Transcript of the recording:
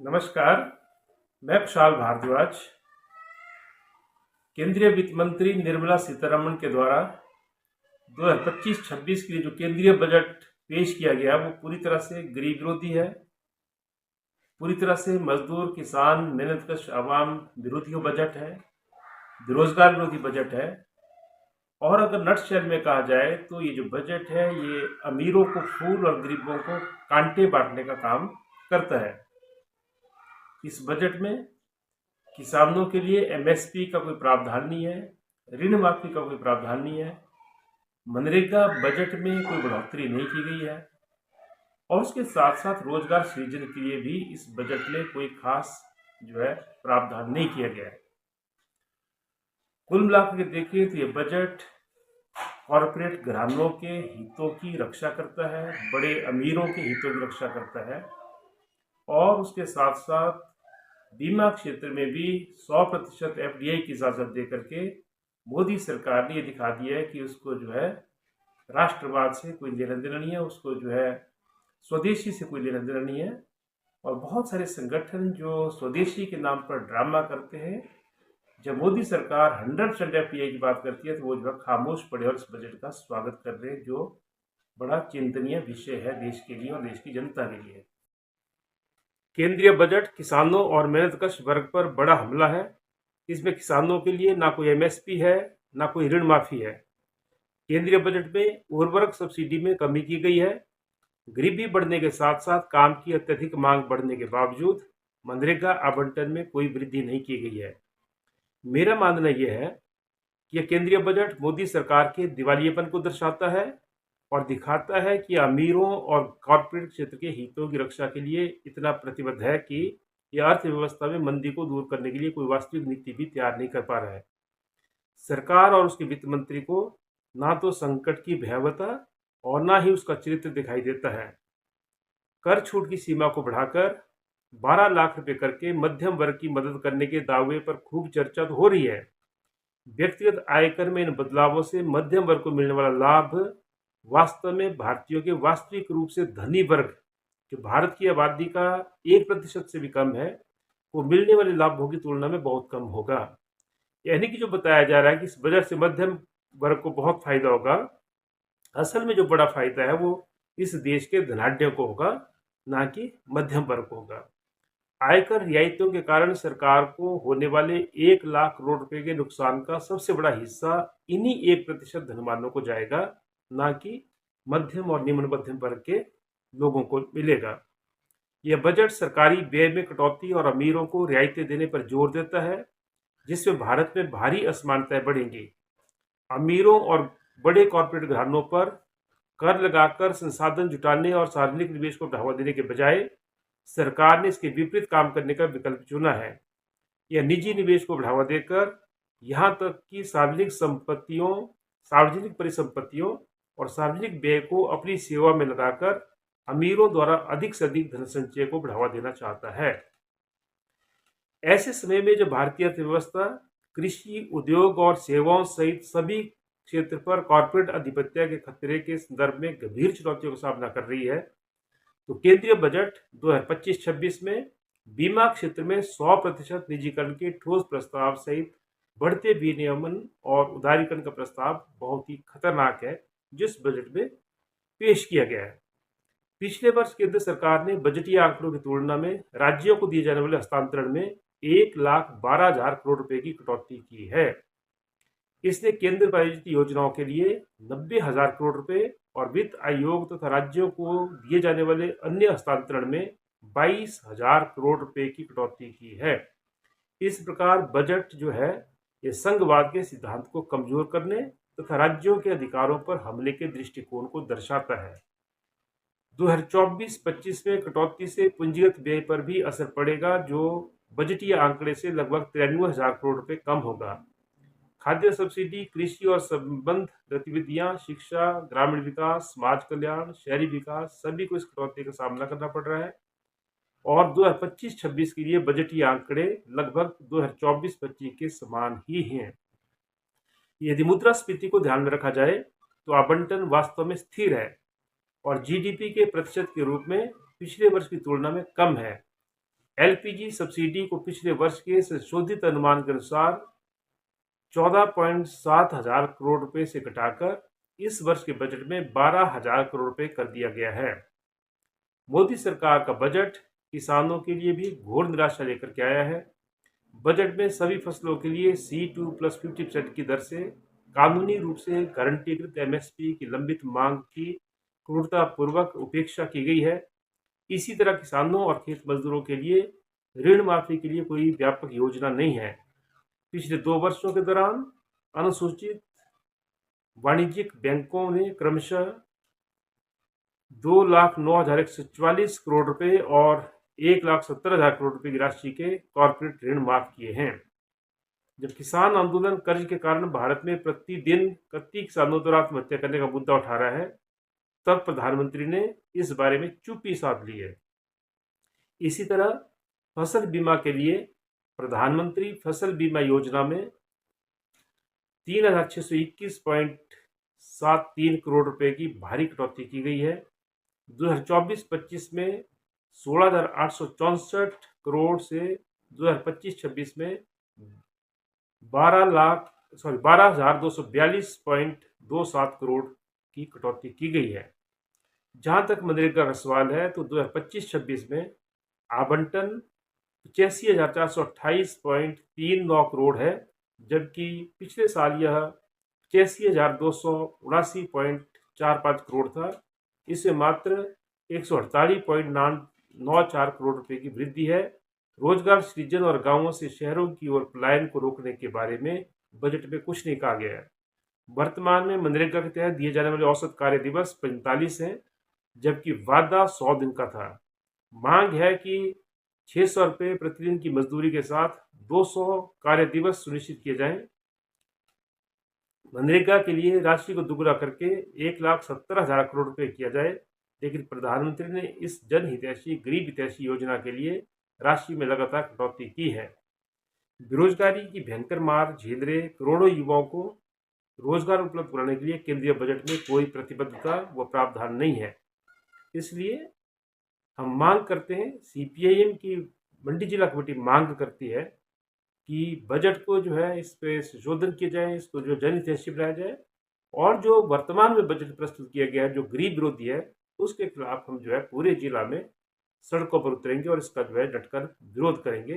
नमस्कार। मैं कुशाल भारद्वाज। केंद्रीय वित्त मंत्री निर्मला सीतारमण के द्वारा 2025-26 के लिए जो केंद्रीय बजट पेश किया गया वो पूरी तरह से गरीब विरोधी है, पूरी तरह से मजदूर, किसान, मेहनतकश आवाम विरोधी बजट है, बेरोजगार विरोधी बजट है। और अगर नटशेल में कहा जाए तो ये जो बजट है ये अमीरों को फूल और गरीबों को कांटे बांटने का काम करता है। इस बजट में किसानों के लिए एमएसपी का कोई प्रावधान नहीं है, ऋण माफी का कोई प्रावधान नहीं है, मनरेगा बजट में कोई बढ़ोतरी नहीं की गई है और उसके साथ साथ रोजगार सृजन के लिए भी इस बजट में कोई खास प्रावधान नहीं किया गया है। कुल मिलाकर के देखिए तो ये बजट कॉरपोरेट घरानों के हितों की रक्षा करता है, बड़े अमीरों के हितों की रक्षा करता है और उसके साथ साथ बीमा क्षेत्र में भी 100% एफडीआई की इजाजत दे करके मोदी सरकार ने ये दिखा दिया है कि उसको राष्ट्रवाद से कोई लेना देना नहीं है, उसको स्वदेशी से कोई लेना देना नहीं है। और बहुत सारे संगठन जो स्वदेशी के नाम पर ड्रामा करते हैं, जब मोदी सरकार 100% एफडीआई की बात करती है तो वो खामोश पड़े और इस बजट का स्वागत कर रहे हैं, जो बड़ा चिंतनीय विषय है देश के लिए और देश की जनता के लिए। केंद्रीय बजट किसानों और मेहनतकश वर्ग पर बड़ा हमला है। इसमें किसानों के लिए ना कोई एमएसपी है, ना कोई ऋण माफी है। केंद्रीय बजट में उर्वरक सब्सिडी में कमी की गई है। गरीबी बढ़ने के साथ साथ काम की अत्यधिक मांग बढ़ने के बावजूद मनरेगा आवंटन में कोई वृद्धि नहीं की गई है। मेरा मानना यह है कि यह केंद्रीय बजट मोदी सरकार के दिवालियेपन को दर्शाता है और दिखाता है कि अमीरों और कॉर्पोरेट क्षेत्र के हितों की रक्षा के लिए इतना प्रतिबद्ध है कि यह अर्थव्यवस्था में मंदी को दूर करने के लिए कोई वास्तविक नीति भी तैयार नहीं कर पा रहा है। सरकार और उसके वित्त मंत्री को ना तो संकट की भयावहता और ना ही उसका चरित्र दिखाई देता है। कर छूट की सीमा को बढ़ाकर 12 लाख रुपए करके मध्यम वर्ग की मदद करने के दावे पर खूब चर्चा तो हो रही है। व्यक्तिगत आयकर में इन बदलावों से मध्यम वर्ग को मिलने वाला लाभ वास्तव में भारतीयों के वास्तविक रूप से धनी वर्ग, जो भारत की आबादी का 1% से भी कम है, को मिलने वाले लाभों की तुलना में बहुत कम होगा। यानी कि जो बताया जा रहा है कि इस बजट से मध्यम वर्ग को बहुत फायदा होगा, असल में जो बड़ा फायदा है वो इस देश के धनाढ्यों को होगा, ना कि मध्यम वर्ग को होगा। आयकर रियायतों के कारण सरकार को होने वाले 1 लाख करोड़ रुपए के नुकसान का सबसे बड़ा हिस्सा इन्हीं 1% धनवानों को जाएगा, ना कि मध्यम और निम्न मध्यम वर्ग के लोगों को मिलेगा। यह बजट सरकारी व्यय में कटौती और अमीरों को रियायतें देने पर जोर देता है, जिसमें भारत में भारी असमानताएं बढ़ेंगी। अमीरों और बड़े कॉर्पोरेट घरानों पर कर लगाकर संसाधन जुटाने और सार्वजनिक निवेश को बढ़ावा देने के बजाय सरकार ने इसके विपरीत काम करने का विकल्प चुना है। यह निजी निवेश को बढ़ावा देकर यहाँ तक कि सार्वजनिक परिसंपत्तियों और सार्वजनिक व्यय को अपनी सेवा में लगाकर अमीरों द्वारा अधिक से अधिक धन संचय को बढ़ावा देना चाहता है। ऐसे समय में जब भारतीय अर्थव्यवस्था कृषि, उद्योग और सेवाओं सहित सभी क्षेत्र पर कॉर्पोरेट आधिपत्य के खतरे के संदर्भ में गंभीर चुनौतियों का सामना कर रही है, तो केंद्रीय बजट 2025-26 में बीमा क्षेत्र में 100% निजीकरण के ठोस प्रस्ताव सहित बढ़ते विनियमन और उदारीकरण का प्रस्ताव बहुत ही खतरनाक है, जिस बजट में पेश किया गया है। पिछले वर्ष केंद्र सरकार ने बजटीय आंकड़ों की तुलना में राज्यों को दिए जाने वाले हस्तांतरण में 1,12,000 करोड़ रुपए की कटौती की है। इसने केंद्र प्रायोजित योजनाओं के लिए 90,000 करोड़ रुपए और वित्त आयोग तथा राज्यों को दिए जाने वाले अन्य हस्तांतरण में 22,000 करोड़ रुपए की कटौती की है। इस प्रकार बजट ये संघवाद के सिद्धांत को कमजोर करने तथा राज्यों के अधिकारों पर हमले के दृष्टिकोण को दर्शाता है। 2024-25 में कटौती से पूंजीगत व्यय पर भी असर पड़ेगा, जो बजटीय आंकड़े से लगभग 93,000 करोड़ रुपए कम होगा। खाद्य सब्सिडी, कृषि और संबंध गतिविधियां, शिक्षा, ग्रामीण विकास, समाज कल्याण, शहरी विकास, सभी को इस कटौती का सामना करना पड़ रहा है और 2025-26 के लिए बजटीय आंकड़े लगभग 2024-25 के समान ही हैं। यदि मुद्रास्फीति को ध्यान में रखा जाए तो आवंटन वास्तव में स्थिर है और जीडीपी के प्रतिशत के रूप में पिछले वर्ष की तुलना में कम है। एलपीजी सब्सिडी को पिछले वर्ष के संशोधित अनुमान के अनुसार 14.7 हजार करोड़ रुपए से घटाकर इस वर्ष के बजट में 12,000 करोड़ रुपए कर दिया गया है। मोदी सरकार का बजट किसानों के लिए भी घोर निराशा लेकर के आया है। बजट में सभी फसलों के लिए C2 प्लस 50% की दर से कानूनी रूप से गारंटीकृत एमएसपी की लंबित मांग की क्रूरतापूर्वक उपेक्षा की गई है। इसी तरह किसानों और खेत मजदूरों के लिए ऋण माफी के लिए कोई व्यापक योजना नहीं है। पिछले 2 वर्षों के दौरान अनुसूचित वाणिज्यिक बैंकों ने क्रमशः 2,09,144 करोड़ रुपए और 1,70,000 करोड़ रुपए की राशि के कॉर्पोरेट ऋण माफ किए हैं। जब किसान आंदोलन कर्ज के कारण भारत में प्रतिदिन कई किसानों द्वारा आत्महत्या करने का मुद्दा उठा रहा है, तब प्रधानमंत्री ने इस बारे में चुप्पी साध ली है। इसी तरह फसल बीमा के लिए प्रधानमंत्री फसल बीमा योजना में 3,621.73 करोड़ रुपए की भारी कटौती की गई है। 2024-25 में 16,864 करोड़ से 2025-26 में 12,242.27 करोड़ की कटौती की गई है। जहां तक मनरेगा का सवाल है तो 2025-26 में आवंटन 85,428.39 करोड़ है, जबकि पिछले साल यह 85,279.45 करोड़ था। इसमें मात्र 148.94 करोड़ रुपए की वृद्धि है। रोजगार सृजन और गांवों से शहरों की ओर पलायन को रोकने के बारे में बजट में कुछ नहीं कहा गया है। वर्तमान में मनरेगा के तहत दिए जाने वाले औसत कार्य दिवस 45 हैं, जबकि वादा 100 दिन का था। मांग है कि 600 रुपये प्रतिदिन की मजदूरी के साथ 200 कार्य दिवस सुनिश्चित किए जाएं। मनरेगा के लिए राशि को दुगना करके 1,70,000 करोड़ रुपए किया जाए, लेकिन प्रधानमंत्री ने इस जनहितैषी गरीब हितैषी योजना के लिए राशि में लगातार कटौती की है। बेरोजगारी की भयंकर मार झेल रहे करोड़ों युवाओं को रोजगार उपलब्ध कराने के लिए केंद्रीय बजट में कोई प्रतिबद्धता व प्रावधान नहीं है। इसलिए हम मांग करते हैं, सीपीआईएम की मंडी जिला कमेटी मांग करती है कि बजट को जो है इस पे संशोधन किया जाए, इसको जो जनहितैषी बनाया जाए, और जो वर्तमान में बजट प्रस्तुत किया गया है जो गरीब विरोधी है, उसके खिलाफ हम जो है पूरे जिला में सड़कों पर उतरेंगे और इसका जो है डटकर विरोध करेंगे।